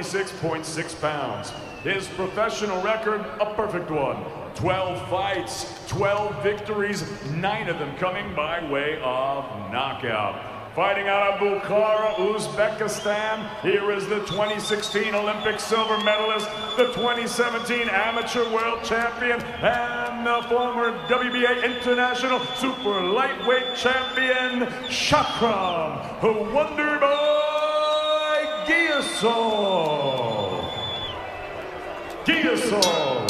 136.6 pounds. His professional record, a perfect one. 12 fights, 12 victories, 9 of them coming by way of knockout. Fighting out of Bukhara, Uzbekistan, here is the 2016 Olympic silver medalist, the 2017 amateur world champion, and the former WBA international super lightweight champion, Shahram G'iyosov.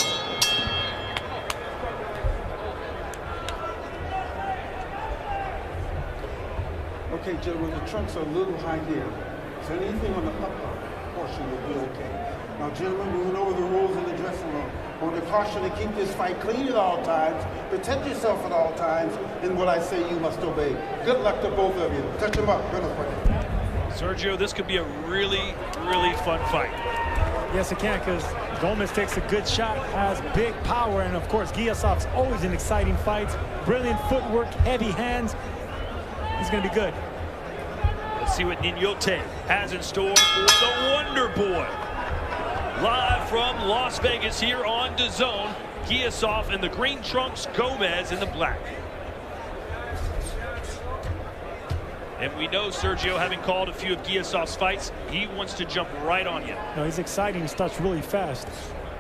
Okay, gentlemen, the trunks are a little high here, so anything on the upper portion will be okay. Now, gentlemen, we went over the rules in the dressing room. I want to caution to keep this fight clean at all times, protect yourself at all times, and what I say you must obey. Good luck to both of you. Touch them up. Good luck. Sergio, this could be a really, really fun fight. Yes, it can, because Gomes takes a good shot, has big power, and of course, G'iyosov's always in exciting fights. Brilliant footwork, heavy hands. He's going to be good. Let's see what Ninyote has in store for the Wonder Boy. Live from Las Vegas here on DAZN, G'iyosov in the green trunks, Gomes in the black. And we know Sergio, having called a few of G'iyosov's fights, he wants to jump right on you. No, he's exciting. He starts really fast,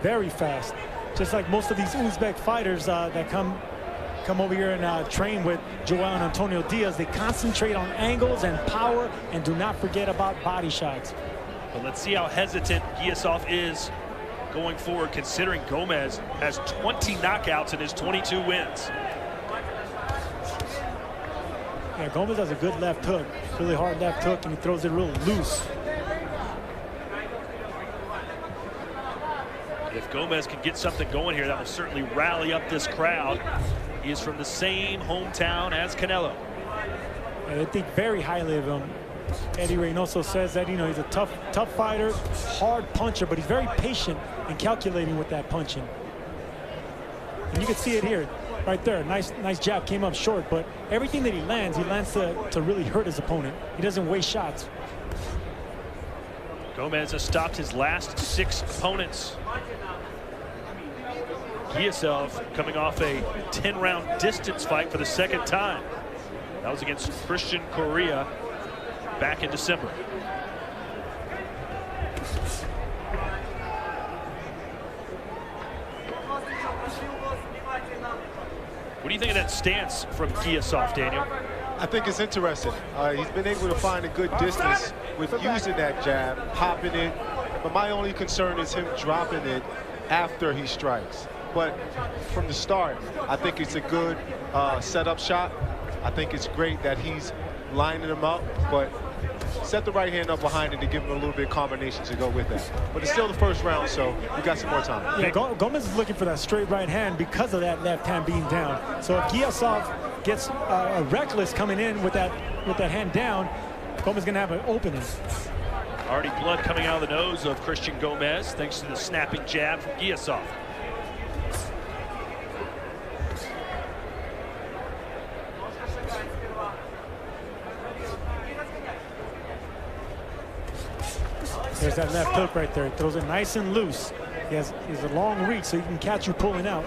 very fast. Just like most of these Uzbek fighters that come over here and train with Joel and Antonio Diaz. They concentrate on angles and power and do not forget about body shots. But let's see how hesitant G'iyosov is going forward, considering Gomes has 20 knockouts in his 22 wins. Yeah, Gomes has a good left hook, really hard left hook, and he throws it real loose. If Gomes can get something going here, that will certainly rally up this crowd. He is from the same hometown as Canelo. And they think very highly of him. Eddie Reynoso says that, you know, he's a tough fighter, hard puncher, but he's very patient and calculating with that punching. And you can see it here, right there. Nice jab, came up short, but everything that he lands to really hurt his opponent. He doesn't waste shots. Gomes has stopped his last 6 opponents. G'iyosov coming off a 10-round distance fight for the 2nd time. That was against Christian Korea back in December. What do you think of that stance from G'iyosov, Daniel? I think it's interesting. He's been able to find a good distance with using that jab, popping it. But my only concern is him dropping it after he strikes. But from the start, I think it's a good setup shot. I think it's great that he's lining him up, but set the right hand up behind it to give him a little bit of combination to go with that. But it's still the 1st round, so we got some more time. Yeah, Gomes is looking for that straight right hand because of that left hand being down. So if G'iyosov gets reckless coming in with that hand down, Gomes is going to have an opening. Already blood coming out of the nose of Christian Gomes thanks to the snapping jab from G'iyosov. There's that left hook right there. He throws it nice and loose. He's a long reach, so he can catch you pulling out.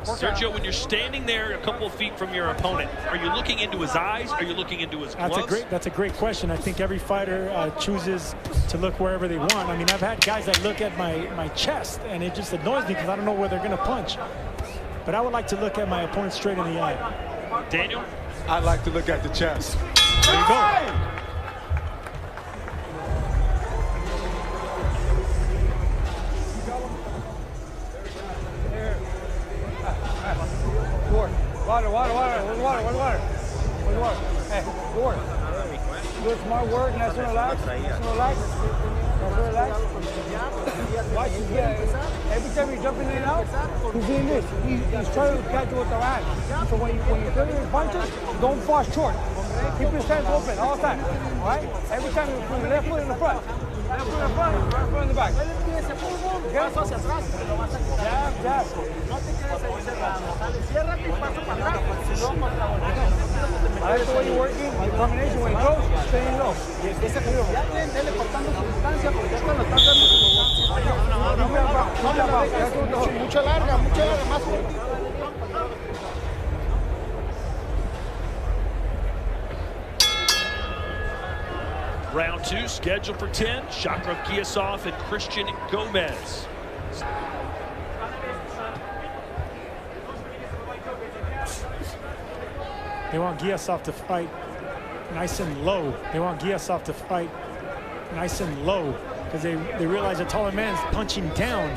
Sergio, when you're standing there a couple of feet from your opponent, are you looking into his eyes? Are you looking into his gloves? That's a great question. I think every fighter chooses to look wherever they want. I mean, I've had guys that look at my chest, and it just annoys me because I don't know where they're going to punch. But I would like to look at my opponent straight in the eye. Daniel? I'd like to look at the chest. There you go. Water. Hey, water. Do it smart work, nice and relax. Watch his every time he's jumping in and out, he's doing this. He's trying to catch you with the hand. So when you throw your punches, don't fall short. Keep your hands open all the time. All right? Every time you put your left foot in the front. Left foot in the front, right foot in the back. Jab. I like the way you're working, my combination when it goes, staying low. Mucha larga, más. Round 2 scheduled for 10. Shahram G'iyosov and Kristian Gomes. They want G'iyosov to fight nice and low. They want G'iyosov to fight nice and low because they realize a taller man's punching down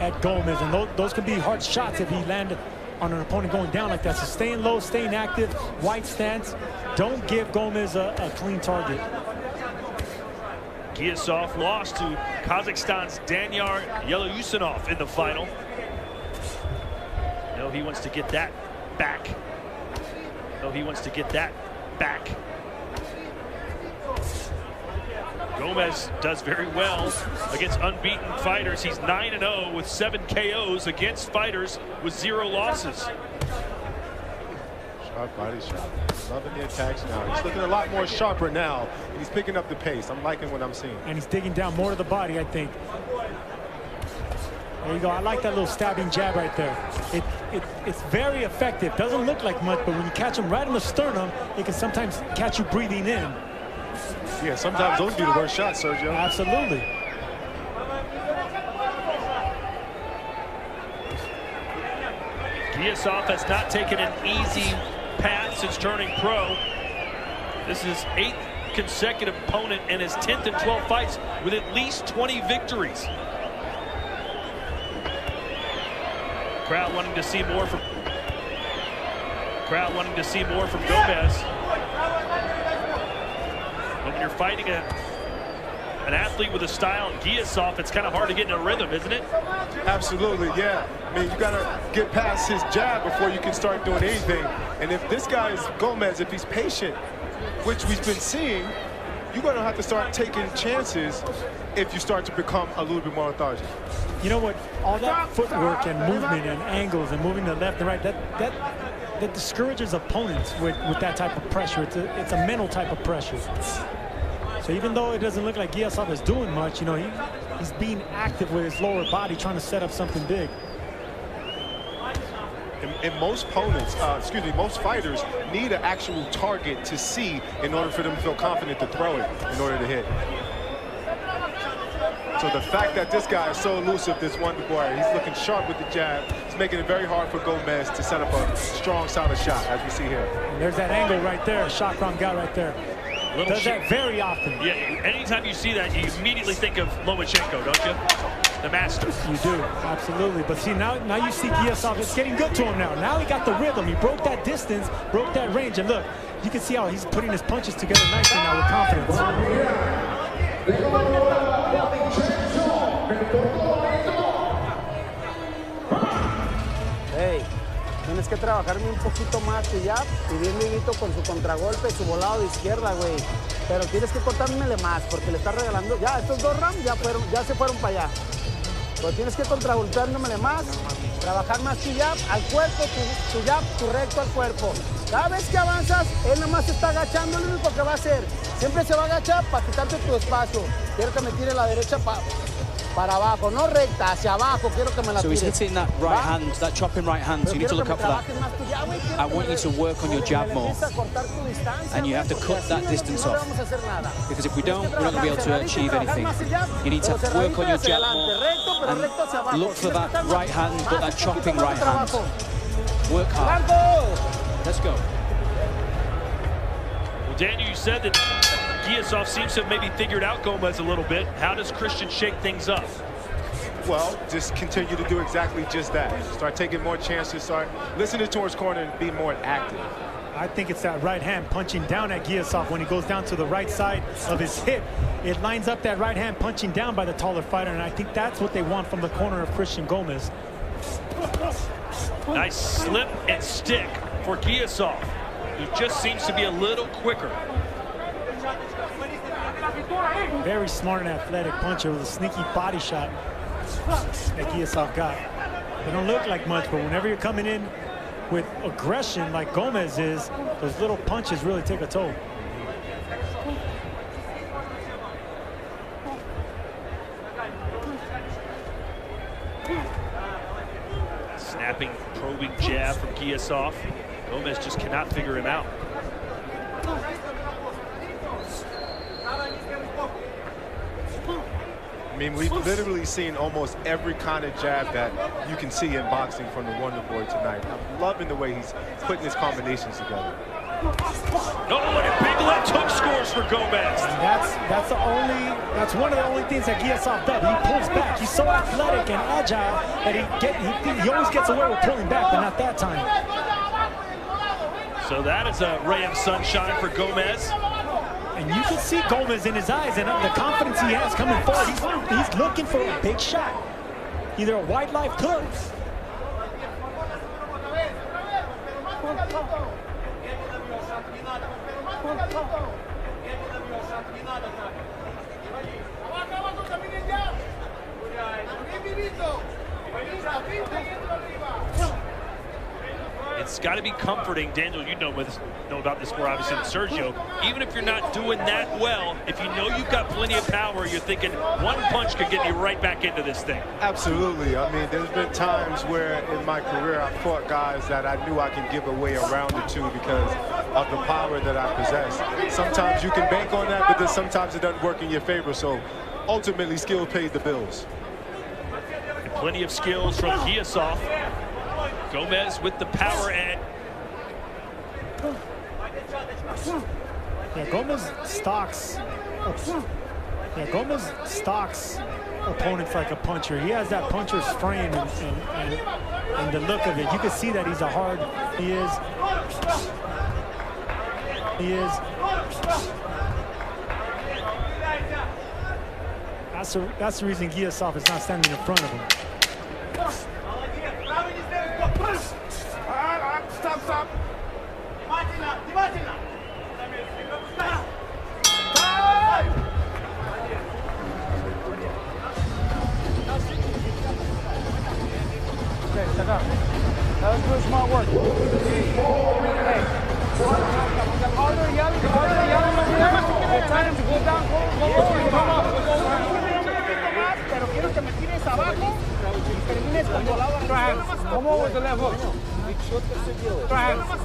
at Gomes, and those could be hard shots if he landed on an opponent going down like that. So staying low, staying active, white stance. Don't give Gomes a clean target. G'iyosov lost to Kazakhstan's Danyar Yelousenov in the final. No, he wants to get that back. No, he wants to get that back. Gomez does very well against unbeaten fighters. He's 9-0 with 7 KOs against fighters with 0 losses. Sharp body shot. Loving the attacks now. He's looking a lot more sharper now. He's picking up the pace. I'm liking what I'm seeing. And he's digging down more to the body, I think. There you go. I like that little stabbing jab right there. It's very effective. Doesn't look like much, but when you catch him right in the sternum, it can sometimes catch you breathing in. Yeah, sometimes those be the worst shots, Sergio. Absolutely. G'iyosov has not taken an easy path since turning pro. This is his 8th consecutive opponent and his 10th and 12th fights with at least 20 victories. Crowd wanting to see more from Gomez. But when you're fighting an athlete with a style, G'iyosov, it's kind of hard to get in a rhythm, isn't it? Absolutely, yeah. I mean, you got to get past his jab before you can start doing anything. And if this guy is Gomez, if he's patient, which we've been seeing, you're going to have to start taking chances if you start to become a little bit more lethargic. You know what? All that footwork and movement and angles and moving to the left and right, that discourages opponents with that type of pressure. It's a mental type of pressure. So even though it doesn't look like G'iyosov is doing much, you know, he's being active with his lower body, trying to set up something big. And most opponents, most fighters need an actual target to see in order for them to feel confident to throw it in order to hit. So the fact that this guy is so elusive, this Wonder Boy, he's looking sharp with the jab. It's making it very hard for Gomez to set up a strong, solid shot, as we see here. And there's that angle right there, Shahram got right there. Does that very often. Yeah, anytime you see that, you immediately think of Lomachenko, don't you? The master. You do, absolutely. But see, now you see G'iyosov, it's getting good to him now. Now he got the rhythm. He broke that distance, broke that range. And look, you can see how he's putting his punches together nicely now with confidence. Hey, tienes que trabajarme un poquito más tu jab y bien vivito con su contragolpe, su volado de izquierda, güey. Pero tienes que cortármele más porque le estás regalando. Ya, estos 2 rounds ya se fueron para allá. Pero tienes que contragolpeármele más, trabajar más tu jab al cuerpo, tu jab, tu recto al cuerpo. Cada vez que avanzas, él nada más se está agachando, lo único que va a hacer. Siempre se va a agachar para quitarte tu espacio. Quiero que me tire la derecha para abajo, no recta, hacia abajo, quiero que me la tire. So he's hitting that right hand, that chopping right hand, so you need to look up for that. I want you to work on your jab more. And you have to cut that distance off. Because if we don't, we're not going to be able to achieve anything. You need to work on your jab more and look for that right hand, but that chopping right hand. Work hard. Let's go. Well, Daniel, you said that G'iyosov seems to have maybe figured out Gomez a little bit. How does Kristian shake things up? Well, just continue to do exactly just that. Start taking more chances, start listening to his corner and be more active. I think it's that right hand punching down at G'iyosov when he goes down to the right side of his hip. It lines up that right hand punching down by the taller fighter, and I think that's what they want from the corner of Kristian Gomes. Nice slip and stick for G'iyosov, who just seems to be a little quicker. Very smart and athletic puncher with a sneaky body shot that G'iyosov got. They don't look like much, but whenever you're coming in with aggression like Gomes is, those little punches really take a toll. Snapping, probing jab from G'iyosov. Gomes just cannot figure him out. I mean, we've literally seen almost every kind of jab that you can see in boxing from the Wonder Boy tonight. I'm loving the way he's putting his combinations together. Oh, and a big left hook scores for Gomes. That's one of the only things that G'iyosov does. He pulls back. He's so athletic and agile that he always gets away with pulling back, but not that time. So that is a ray of sunshine for Gomes. And you can see Gomes in his eyes and the confidence he has coming forward. He's looking for a big shot, either a wide left hook. It's got to be comforting, Daniel, you know about this more obviously than Sergio. Even if you're not doing that well, if you know you've got plenty of power, you're thinking one punch could get you right back into this thing. Absolutely. I mean, there's been times where in my career I fought guys that I knew I could give away a round or two because of the power that I possess. Sometimes you can bank on that, but then sometimes it doesn't work in your favor. So ultimately, skill paid the bills. And plenty of skills from G'iyosov. Gomes with the power and Gomes stocks opponents like a puncher. He has that puncher's frame and the look of it. You can see that he's a hard. He is. That's the reason G'iyosov is not standing in front of him. Stop. Okay, shut up. That was good, smart work. Hey, harder yelling over there. They're trying to go down, come up. Pero quiero que me tires abajo y termines con volado. Come on with the left hook.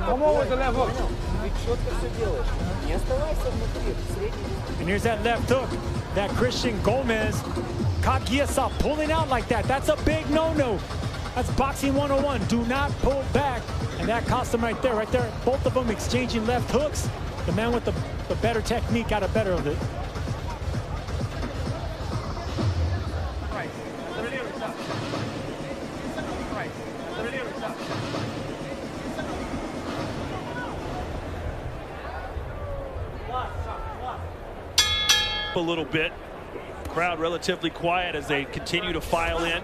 Come on with the left hook. And here's that left hook that Kristian Gomes caught G'iyosov pulling out like that. That's a big no-no. That's boxing 101. Do not pull back. And that cost him right there. Both of them exchanging left hooks. The man with the better technique got a better of it. A little bit. Crowd relatively quiet as they continue to file in.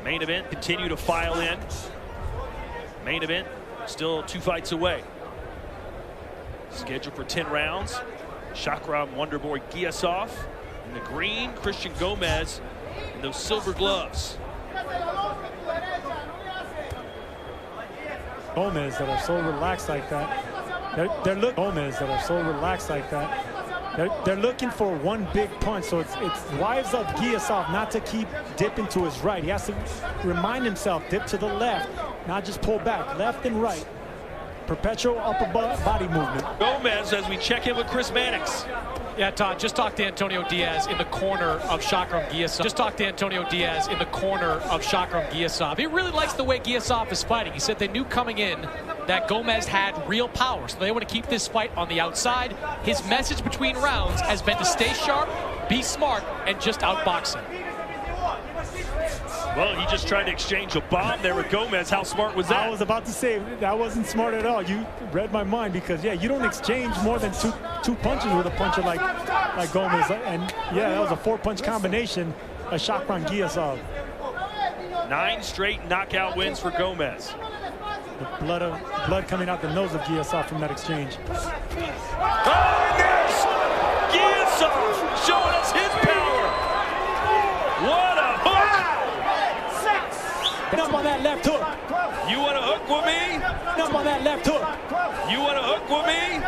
Main event continue to file in. Main event still 2 fights away. Scheduled for 10 rounds. Shahram Wonderboy G'iyosov in the green, Kristian Gomes in those silver gloves. Gomes that are so relaxed like that. They're looking for one big punch, so it's wise of G'iyosov not to keep dipping to his right. He has to remind himself, dip to the left, not just pull back, left and right. Perpetual upper body movement. Gomes as we check in with Chris Mannix. Yeah, Todd, just talked to Antonio Diaz in the corner of Shahram G'iyosov. He really likes the way G'iyosov is fighting. He said they knew coming in that Gomes had real power, so they want to keep this fight on the outside. His message between rounds has been to stay sharp, be smart, and just outbox him. Well, he just tried to exchange a bomb there with Gomes. How smart was that? I was about to say, that wasn't smart at all. You read my mind because, yeah, you don't exchange more than two punches with a puncher like Gomes. And, yeah, that was a 4-punch combination of Shahram G'iyosov. 9 straight knockout wins for Gomes. The blood coming out the nose of G'iyosov from that exchange. Oh, there's G'iyosov showing us his power. What a hook! Up on that left hook. You want to hook with me? Up on that left hook. You want to hook with me?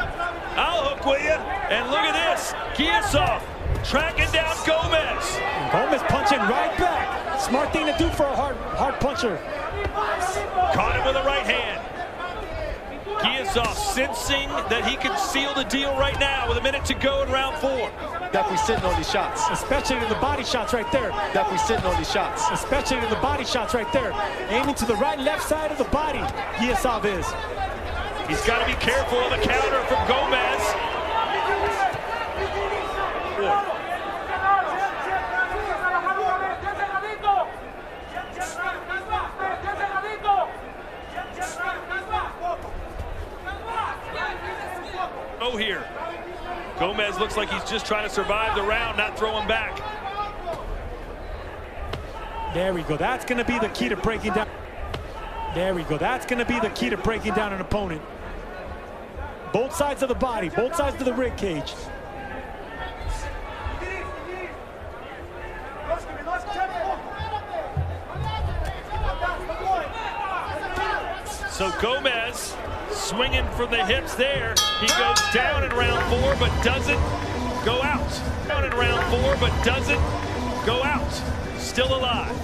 I'll hook with you. And look at this. G'iyosov tracking down Gomes. And Gomes punching right back. Smart thing to do for a hard puncher. Caught him with a right hand. G'iyosov sensing that he can seal the deal right now with a minute to go in round 4. Definitely sitting on these shots. Especially to the body shots right there. Definitely sitting on these shots. Especially to the body shots right there. Aiming to the right and left side of the body, G'iyosov is. He's got to be careful of the counter from Gomes. Oh, here. Gomes looks like he's just trying to survive the round, not throwing back. There we go. That's going to be the key to breaking down. There we go. That's going to be the key to breaking down an opponent. Both sides of the body, both sides of the rib cage. So Gomes swinging from the hips there. He goes down in round 4, but doesn't go out. Down in round 4, but doesn't go out. Still alive.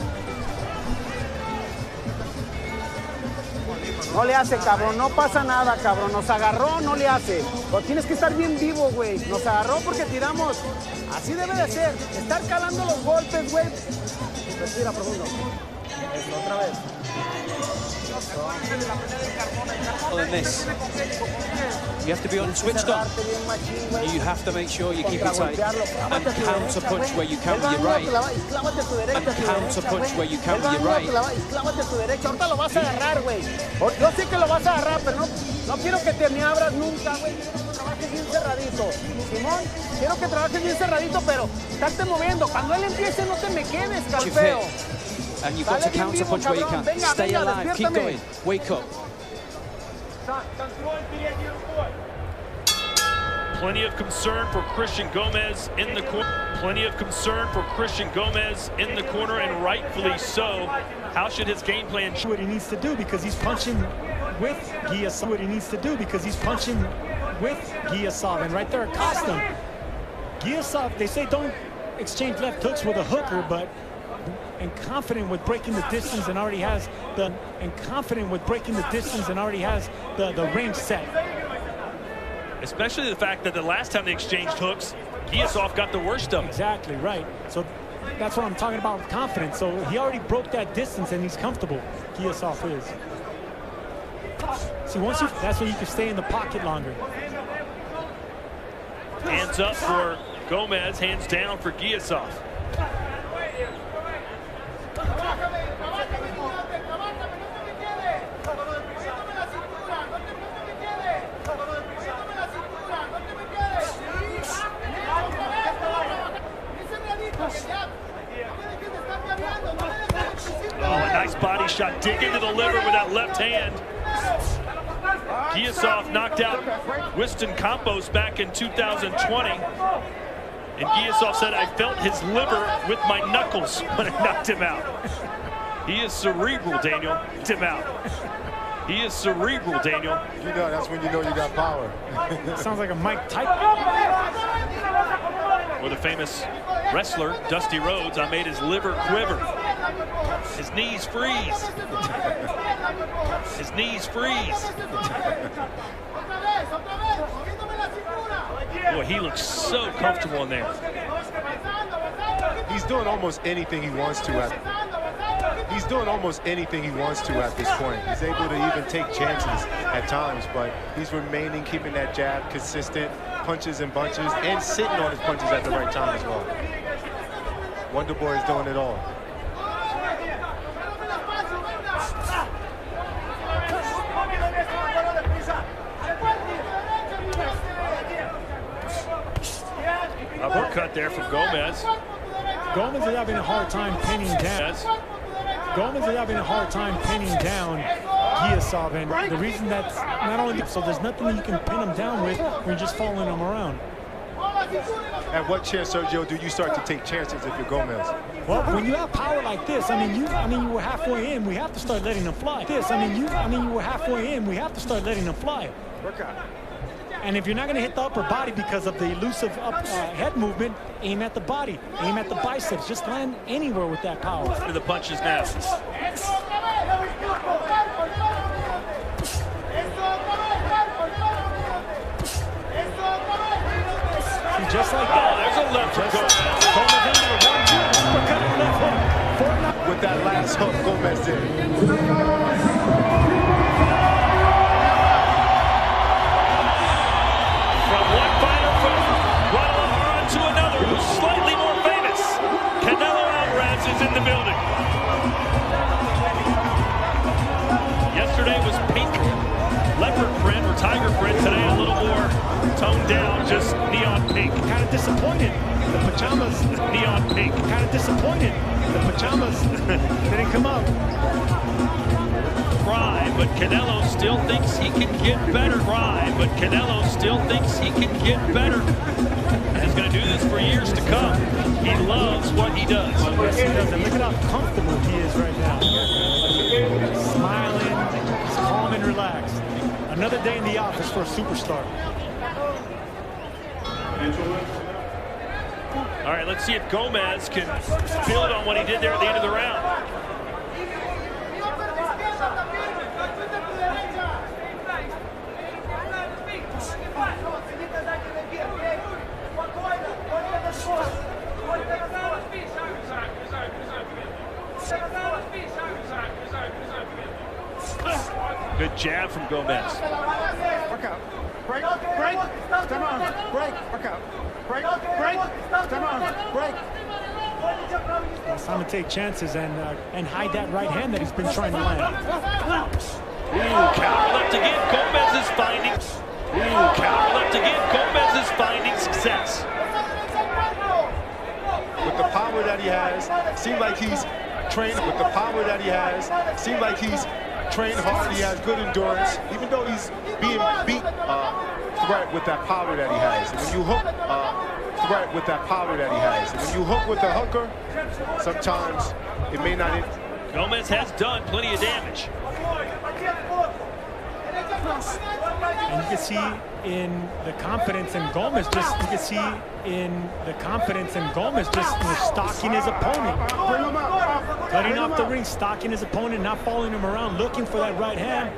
No le hace, cabrón, no pasa nada, cabrón. Nos agarró, no le hace. Pero tienes que estar bien vivo, güey. Nos agarró porque tiramos. Así debe de ser. Estar calando los golpes, güey. Respira profundo. Eso, otra vez. Other than this, you have to be on switched on. You have to make sure you keep it tight and counter punch where you can with your right. And counter punch where you can with your right. Ahorita lo vas a agarrar, güey. Yo sé que lo vas a agarrar, pero no quiero que te me abras nunca, güey. Quiero que trabajes bien cerradito. Simón, quiero que trabajes bien cerradito, pero estarte moviendo. Cuando él empiece, no te me quedes, calpeo. And you've got to counter punch where you can. Stay alive, keep going, wake up. Plenty of concern for Kristian Gomes in the corner. Plenty of concern for Kristian Gomes in the corner, and rightfully so. How should his game plan? What he needs to do because he's punching with G'iyosov. What he needs to do because he's punching with G'iyosov, and right there it cost him. G'iyosov, they say don't exchange left hooks with a hooker, but and confident with breaking the distance and already has the range set. Especially the fact that the last time they exchanged hooks, G'iyosov got the worst of it. Exactly right. So that's what I'm talking about with confidence. So he already broke that distance and he's comfortable. G'iyosov is. See, that's when you can stay in the pocket longer. Hands up for Gomes, hands down for G'iyosov. Oh, a nice body shot. Dig into the liver with that left hand. G'iyosov knocked out Winston Campos back in 2020. And G'iyosov said, I felt his liver with my knuckles when I knocked him out. He is cerebral, Daniel. Knocked him out. He is cerebral, Daniel. You know, that's when you know you got power. Sounds like a Mike Tyson. Or the famous wrestler, Dusty Rhodes, I made his liver quiver. His knees freeze. His knees freeze. Boy, he looks so comfortable in there. He's doing almost anything he wants to at this point. He's able to even take chances at times, but he's remaining, keeping that jab consistent, punches and bunches, and sitting on his punches at the right time as well. Wonder Boy is doing it all. Uppercut there from Gomes. Gomes is having a hard time pinning down. G'iyosov, and the reason that's not only so there's nothing you can pin him down with when you're just following him around. At what chance, Sergio, do you start to take chances if you're Gomez? Well, when you have power like this, you were halfway in. We have to start letting them fly. You were halfway in. We have to start letting them fly. And if you're not going to hit the upper body because of the elusive head movement, aim at the body, aim at the biceps. Just land anywhere with that power. To the punches now. Just like that. There's a left hook. With that last hook, Gomez did. From one fighter from Guadalajara to another who's slightly more famous. Canelo Alvarez is in the building. Yesterday was pink leopard print or tiger print. Today a little more toned down, just neon pink. Kind of disappointed. The pajamas. Neon pink. Kind of disappointed. The pajamas didn't come out. Cry, but Canelo still thinks he can get better. Cry, but Canelo still thinks he can get better. And he's going to do this for years to come. He loves what he does. Yes, he does. And look at how comfortable he is right now. Smiling, he's calm and relaxed. Another day in the office for a superstar. All right, let's see if Gomez can build on what he did there at the end of the round. Good jab from Gomez. Work out. Break. Break. Step on. Break. Work out. Break. Break. Step on. Break. It's time to take chances and hide that right hand that he's been trying to land. Counter left again. Gomez is finding. Counter left again. Gomez is finding success. With the power that he has, seems like he's trained. With the power that he has, seems like he's trained hard. He has good endurance, even though he's being beat. Threat with that power that he has. And when you hook threat with that power that he has, and when you hook with the hooker, sometimes it may not. Gomez has done plenty of damage. And you can see in the confidence in Gomez, just stalking his opponent. Cutting off the ring, stalking his opponent, not following him around, looking for that right hand.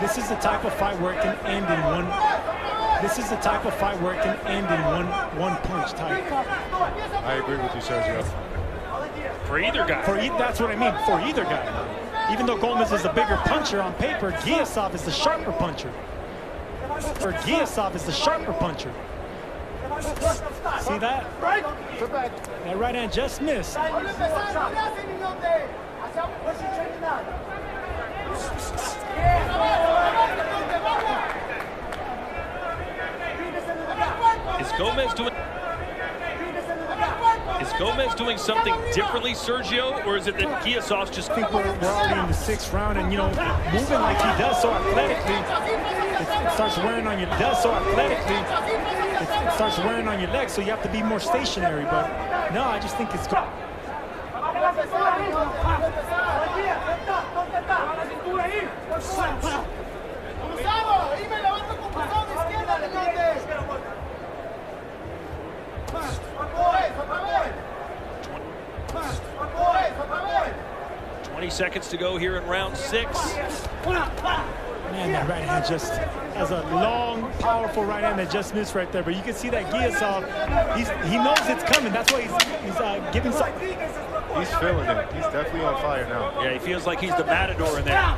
This is the type of fight where it can end in one. This is the type of fight where it can end in one punch type. I agree with you, Sergio. For either guy. That's what I mean, for either guy. Even though Gomez is the bigger puncher on paper, G'iyosov is the sharper puncher. See that? That right hand just missed. Is Gomez doing something differently, Sergio, or is it that G'iyosov's just? I think we're already in the 6th round, and moving like he does so athletically, it starts wearing on your. It starts wearing on your legs, so you have to be more stationary. But no, I just think it's. Seconds to go here in round 6. Man, that right hand just has a long, powerful right hand that just missed right there. But you can see that G'iyosov, he knows it's coming. That's why he's giving some. He's feeling it. He's definitely on fire now. Yeah, he feels like he's the matador in there.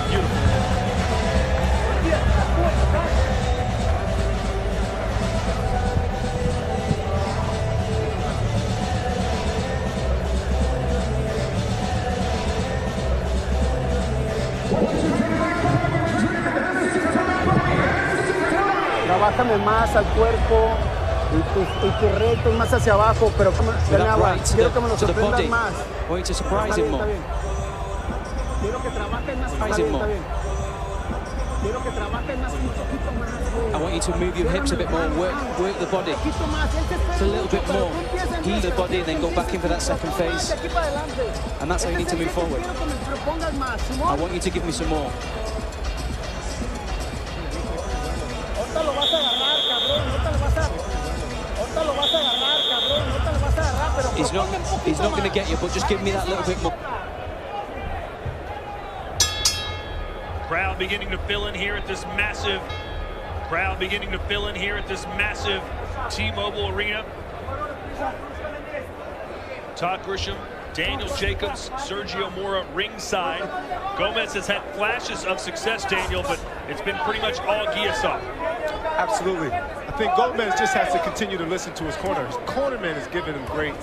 Beautiful. Trabájame más al cuerpo y tus rectos más hacia abajo, pero quiero que me lo sorprendas más. Want you to surprise him more. Quiero que trabajes Squeeze him more. I want you to move your hips a bit more, work the body. Just a little bit more. Heat the body and then go back in for that second phase. And that's how you need to move forward. I want you to give me some more. He's not going to get you, but just give me that little bit more. Crowd beginning to fill in here at this massive T-Mobile Arena. Todd Grisham, Daniel Jacobs, Sergio Mora ringside. Gomes has had flashes of success, Daniel, but it's been pretty much all G'iyosov. Absolutely. I think Gomes just has to continue to listen to his corner. His cornerman is giving him great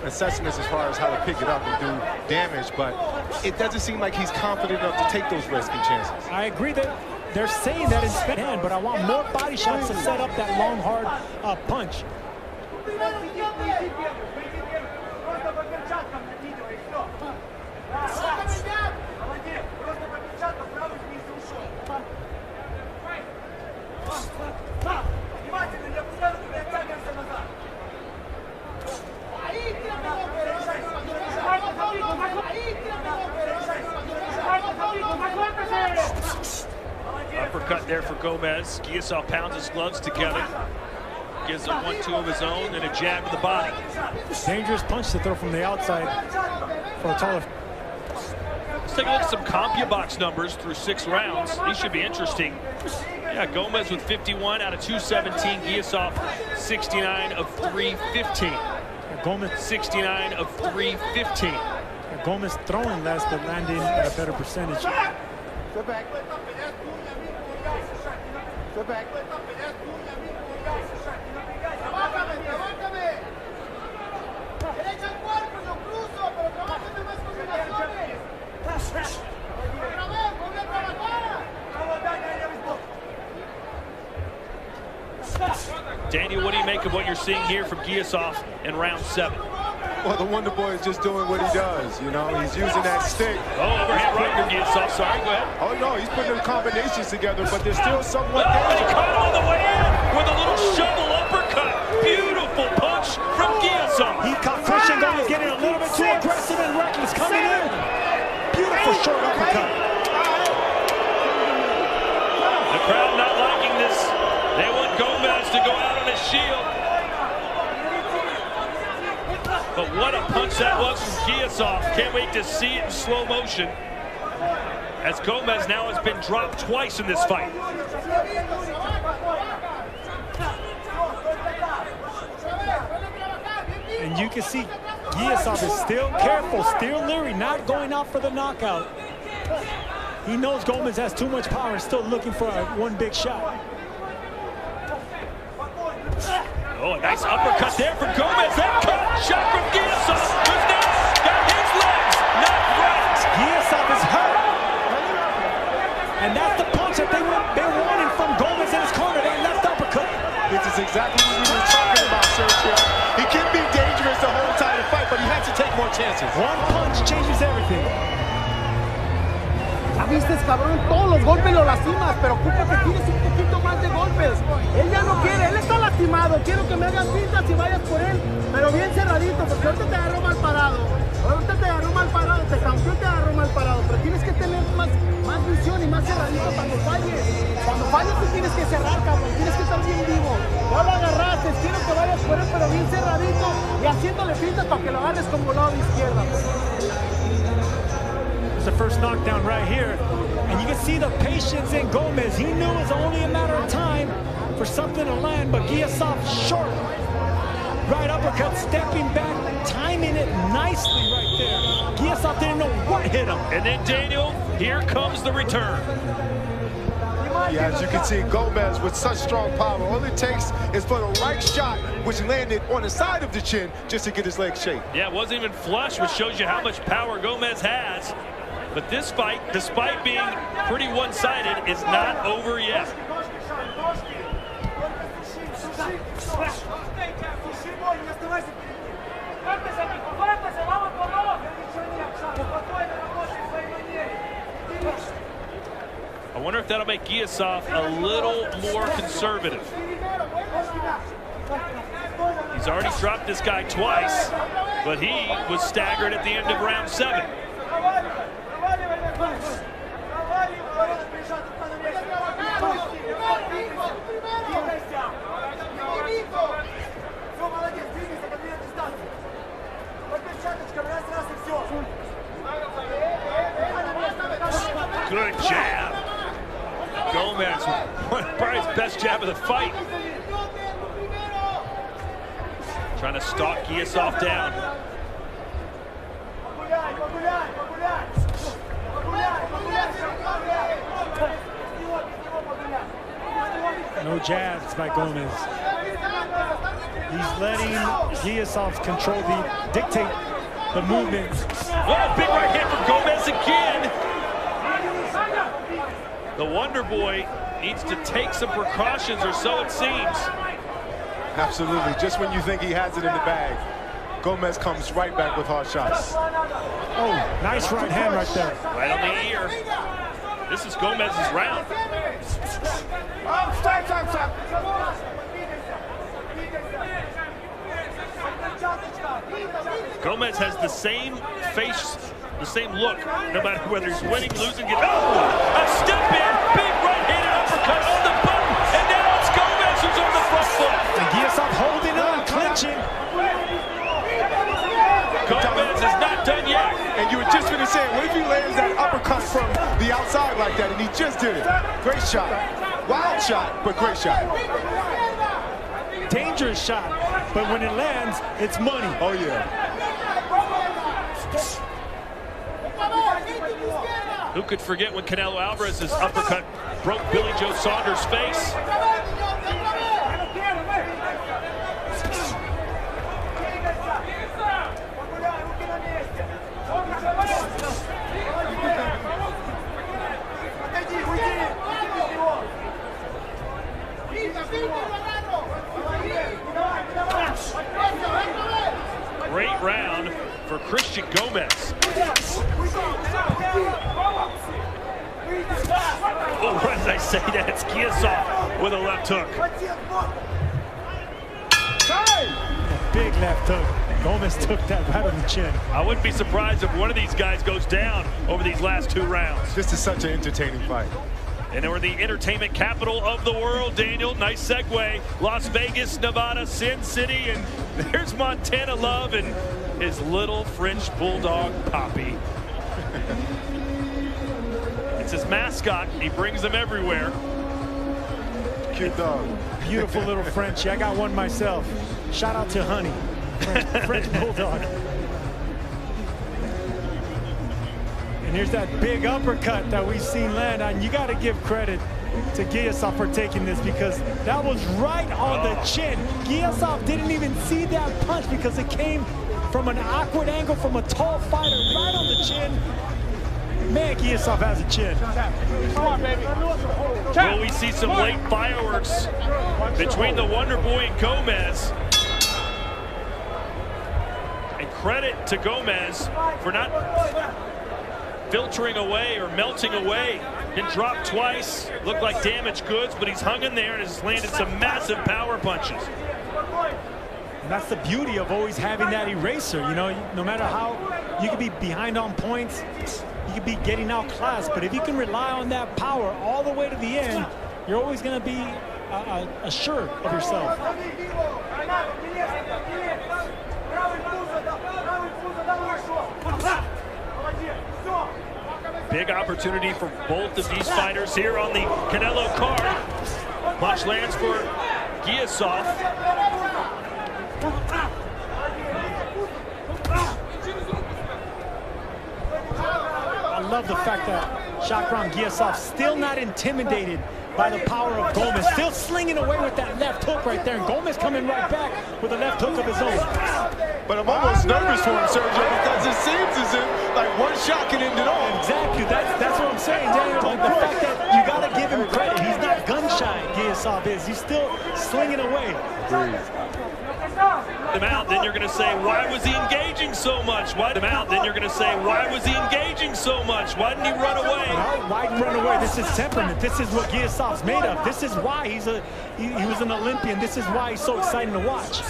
assessments as far as how to pick it up and do damage, but it doesn't seem like he's confident enough to take those risky chances. I agree that they're saying that in Spain, but I want more body shots to set up that long, hard punch. Uppercut there for Gomes. G'iyosov pounds his gloves together. Gives a 1-2 of his own and a jab to the body. Dangerous punch to throw from the outside for a taller. Let's take a look at some CompuBox numbers through 6 rounds. These should be interesting. Yeah, Gomes with 51 out of 217. G'iyosov 69 of 315. Gomes 69 of 315. Gomes throwing less but landing at a better percentage. Sit back. Sit back. Daniel, what do you make of what you're seeing here from G'iyosov in round 7? Well, the Wonder Boy is just doing what he does, you know. He's using that stick. Oh, overhand right from G'iyosov. Sorry, go ahead. Oh, no, he's putting the combinations together, but there's still somewhat He dangerous. caught him on the way in with a little shovel uppercut. Beautiful punch from G'iyosov. He caught Kristian Gomes getting a little bit too aggressive and reckless coming in. Beautiful short uppercut. The crowd not liking this. They want Gomes to go out on his shield. But what a punch that was from G'iyosov. Can't wait to see it in slow motion, as Gomes now has been dropped twice in this fight. And you can see G'iyosov is still careful, still leery, not going out for the knockout. He knows Gomes has too much power and still looking for one big shot. Oh, a nice uppercut there from Gomes. That cut shot from G'iyosov. Who's next? Got his legs. Not right. G'iyosov is hurt. And that's the punch that they wanted from Gomes in his corner, that left uppercut. This is exactly what we were talking about, Sergio. He can be dangerous the whole entire fight, but he has to take more chances. One punch changes everything. Ya viste, cabrón, todos los golpes lo lastimas, pero ocupa que tires un poquito más de golpes. Él ya no quiere, él está lastimado. Quiero que me hagas pintas y vayas por él, pero bien cerradito, porque ahorita te agarró mal parado. Ahorita te agarró mal parado, te campeó, te agarró mal parado, pero tienes que tener más visión y más cerradito cuando falles. Cuando falles tú tienes que cerrar, cabrón, tienes que estar bien vivo. Ya lo agarraste, quiero que vayas por él, pero bien cerradito y haciéndole pintas para que lo agarres como lado de izquierda. The first knockdown right here, and you can see the patience in Gomes. He knew it was only a matter of time for something to land, but G'iyosov short. Right uppercut, stepping back, timing it nicely right there. G'iyosov didn't know what hit him. And then Daniel, here comes the return. Yeah, as you can see, Gomes with such strong power. All it takes is for the right shot, which landed on the side of the chin, just to get his leg shaped. Yeah, it wasn't even flush, which shows you how much power Gomes has. But this fight, despite being pretty one-sided, is not over yet. I wonder if that'll make G'iyosov a little more conservative. He's already dropped this guy twice, but he was staggered at the end of round 7. Good jab. Gomes, probably his best jab of the fight. Trying to stalk G'iyosov down. No jabs by Gomes. He's letting G'iyosov dictate the movement. Oh, big right hand from Gomes again. The Wonder Boy needs to take some precautions, or so it seems. Absolutely. Just when you think he has it in the bag, Gomes comes right back with hard shots. Oh, nice right hand right there. Right on the ear. This is Gomez's round. Gomes has the same face, the same look, no matter whether he's winning, losing. Oh, a step in, big right-handed uppercut on the button, and now it's Gomes who's on the front foot. And G'iyosov holding on, clinching. Gomes is not done yet. And you were just going to say, what if he lands that uppercut from the outside like that, and he just did it? Great shot. Wild shot, but great shot. Dangerous shot, but when it lands, it's money. Oh, yeah. Who could forget when Canelo Alvarez's uppercut broke Billy Joe Saunders' face? Great round for Kristian Gomes. Oh, right as I say that, it's G'iyosov with a left hook. Big left hook. Gomes took that right on the chin. I wouldn't be surprised if one of these guys goes down over these last 2 rounds. This is such an entertaining fight. And we're the entertainment capital of the world, Daniel. Nice segue. Las Vegas, Nevada, Sin City, and there's Montana Love and his little French bulldog, Poppy. It's his mascot. He brings them everywhere. Cute dog. Beautiful little Frenchie. I got one myself. Shout out to Honey, French bulldog. And here's that big uppercut that we've seen land. And you got to give credit to G'iyosov for taking this, because that was right on the chin. G'iyosov didn't even see that punch because it came from an awkward angle from a tall fighter right on the chin. Man, G'iyosov has a chin. Come on, baby. Will we see some late fireworks between the Wonder Boy and Gomes? And credit to Gomes for not filtering away or melting away. Been dropped twice, looked like damaged goods, but he's hung in there and has landed some massive power punches. And that's the beauty of always having that eraser. You know, no matter how you could be behind on points, you could be getting outclassed, but if you can rely on that power all the way to the end, you're always going to be assured of yourself. Big opportunity for both of these fighters here on the Canelo card. Punch lands for G'iyosov. I love the fact that Shahram G'iyosov still not intimidated by the power of Gomes, still slinging away with that left hook right there, and Gomes coming right back with a left hook of his own. But I'm almost nervous for him, Sergio, because it seems as if like one shot can end it all. Exactly, that's what I'm saying, Daniel. Like the fact that you got to give him credit. He's not gun shy, G'iyosov is. He's still slinging away. Agreed. out, then you're going to say, why was he engaging so much? Why them out, then you're going to say, why was he engaging so much? Why didn't he run away? No, why didn't he run away? This is temperament. This is what G'iyosov's made of. This is why he was an Olympian. This is why he's so exciting to watch.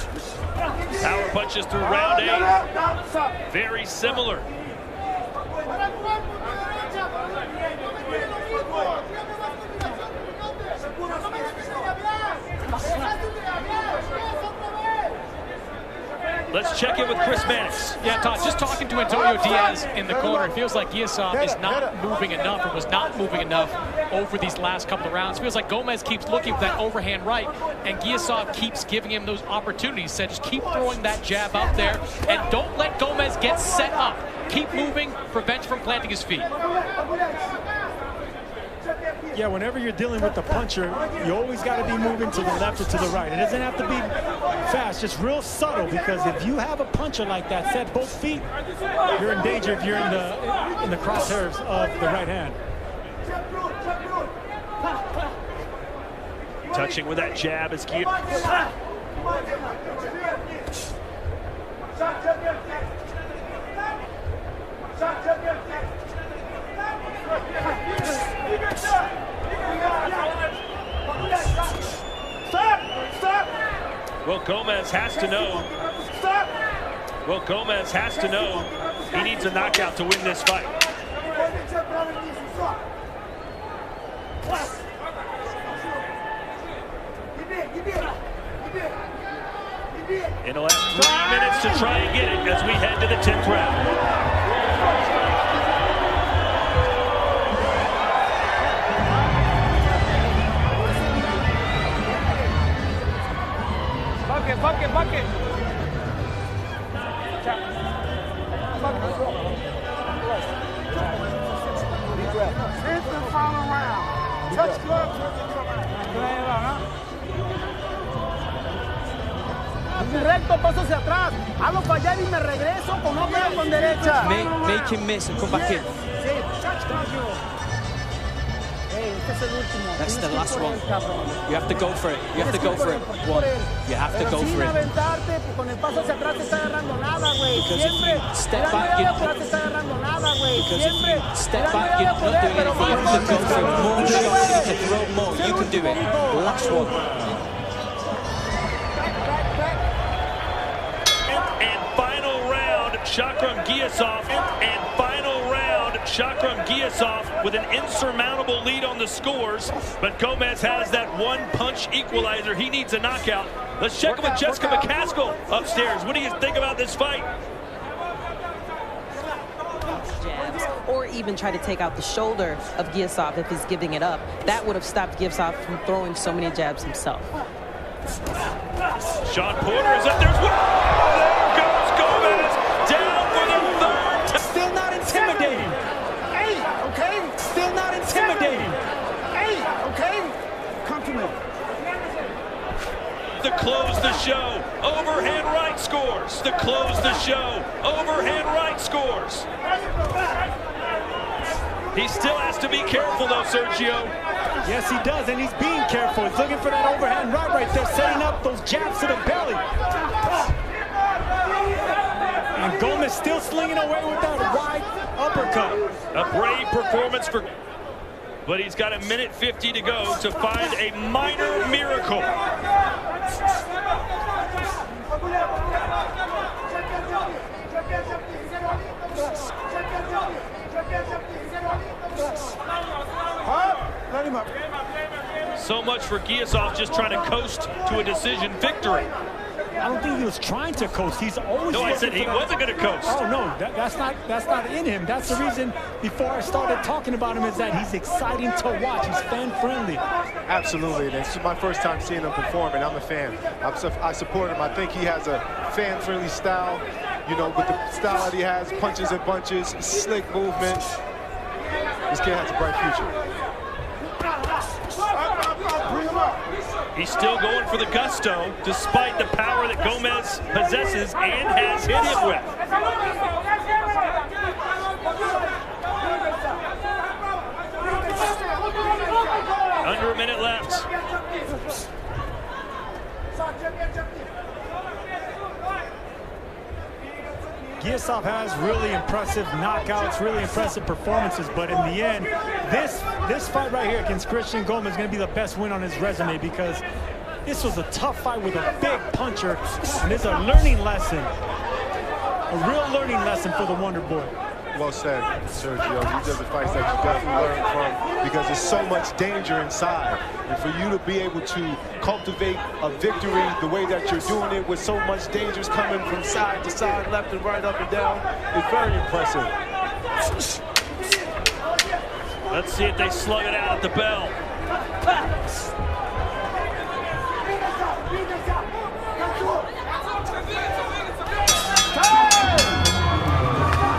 Power punches through round 8. Very similar. Let's check in with Chris Mannix. Yeah, Todd, just talking to Antonio Diaz in the corner, it feels like G'iyosov is not moving enough, or was not moving enough over these last couple of rounds. It feels like Gomes keeps looking for that overhand right, and G'iyosov keeps giving him those opportunities. So just keep throwing that jab out there, and don't let Gomes get set up. Keep moving, prevent from planting his feet. Yeah, whenever you're dealing with the puncher, you always got to be moving to the left or to the right. It doesn't have to be fast, just real subtle, because if you have a puncher like that, set both feet, you're in danger if you're in the crosshairs of the right hand. Touching with that jab is G'iyosov. Well, Gomes has to know. Well, Gomes has to know he needs a knockout to win this fight. And he'll have 3 minutes to try and get it as we head to the 10th round. Bucket. Here's the final round. Touch gloves when you come out. Recto, paso hacia atrás. Hago fallar y me regreso con otra con derecha. Make him miss and come back in. That's the last one. You have to go for it. You have to go for it. One. You have to go for it. Because if you step back, you're not doing anything. You have to go for it. More shots. You have to throw more. You can do it. Last one. And final round, Shahram G'iyosov. And final round, Shahram G'iyosov with an insurmountable lead on the scores. But Gomes has that one-punch equalizer. He needs a knockout. Let's check in with Jessica McCaskill upstairs. What do you think about this fight? Jabs, or even try to take out the shoulder of G'iyosov if he's giving it up. That would have stopped G'iyosov from throwing so many jabs himself. Sean Porter is up. There's one. There goes Gomes down for the third time. Still not intimidating. Hey, okay? Still not intimidating. Hey, okay? Come to me. To close the show, overhand right scores. To close the show, overhand right scores. He still has to be careful though, Sergio. Yes, he does, and he's being careful. He's looking for that overhand right there, setting up those jabs to the belly. And Gomes still slinging away with that wide uppercut. A brave performance for, but he's got 1:50 to go to find a minor miracle. Let him up. So much for G'iyosov just trying to coast to a decision victory. I don't think he was trying to coast. He's always. No, I said he wasn't going to coast. Oh no, that's not in him. That's the reason. Before I started talking about him, is that he's exciting to watch. He's fan friendly. Absolutely, and it's my first time seeing him perform, and I'm a fan. I support him. I think he has a fan-friendly style. You know, with the style that he has, punches and bunches, slick movement. This kid has a bright future. He's still going for the gusto, despite the power that Gomes possesses and has hit him with. Under a minute left. G'iyosov has really impressive knockouts, really impressive performances, but in the end, this fight right here against Kristian Gomes is going to be the best win on his resume, because this was a tough fight with a big puncher, and it's a learning lesson, a real learning lesson for the Wonder Boy. Well said, Sergio. These are the fights that you definitely learn from, because there's so much danger inside. And for you to be able to cultivate a victory the way that you're doing it, with so much dangers coming from side to side, left and right, up and down, is very impressive. Let's see if they slug it out at the bell.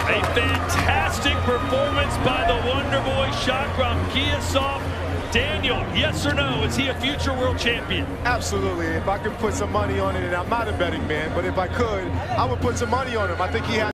A fantastic performance by the Wonder Boy, Shahram G'iyosov. Daniel, yes or no, is he a future world champion? Absolutely. If I could put some money on it, and I'm not a betting man, but if I could, I would put some money on him. I think he has